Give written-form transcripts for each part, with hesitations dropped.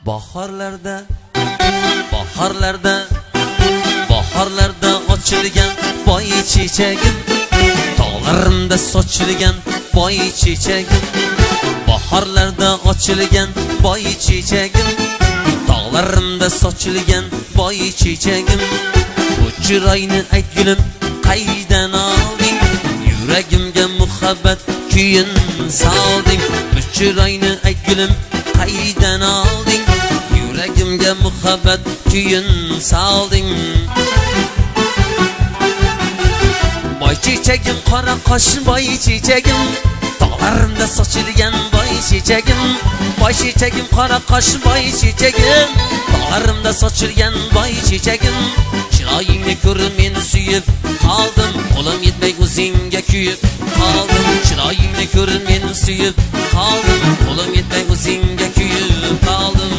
Bahorlarda ochilgan boy chechagim, tog'larimda sochilgan boy chechagim. Bahorlarda ochilgan boy chechagim, tog'larimda sochilgan boy chechagim. Bu chiroyni aytgulim qaydan olding, yuragimga muhabbat kuyin solding. Bu chiroyni aytgulim qaydan olding, yuragimga muhabbat kuyin solding. Boy chechagim, qora qosh boy chechagim, tog'larimda sochilgan boy chechagim. Boy chechagim, qora qosh boy chechagim, tog'larimda sochilgan boy chechagim. Chiroyingni ko'rib men suyib qoldim, qo'lim yetmay o'zingga kuyib qoldim. Chiroyingni ko'rib men suyib qoldim, qo'lim yetmay o'zingga kuyib qoldim.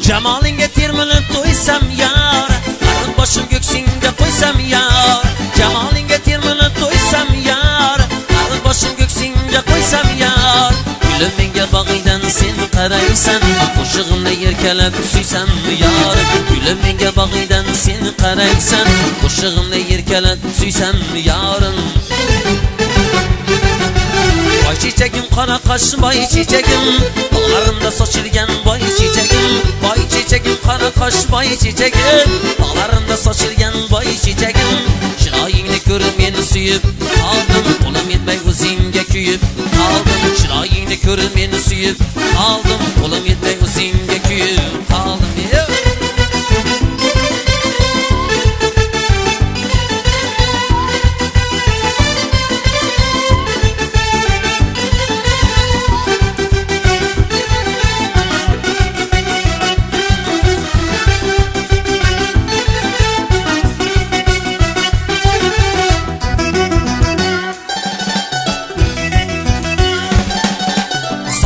Jamolinga termilib to'ysam yar, qarindoshim ko'ksingga qo'ysam yar. Jamolinga termilib to'ysam yar, qarindoshim ko'ksingga qo'ysam yar. Gulim menga bag'ingdan sen qaraysan, qo'shig'imni erkalab suysam yar. Gulim menga bag'ingdan sen qaraysan, qo'shig'imni erkalab suysam yarim. Boy chechagim, qora qosh boy chechagim, tog'larimda sochilgan boy chechagim. Boy chechagim, qora qosh boy chechagim, tog'larimda sochilgan boy chechagim. Chiroyingni ko'rib meni suyib qoldim, qo'lim yetmay o'zingga kuyib qoldim. Chiroyingni ko'rib meni suyib qoldim, qo'lim yetmay o'zingga kuyib qoldim.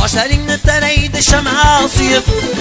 Sochlaringni taraydi shamol suyib,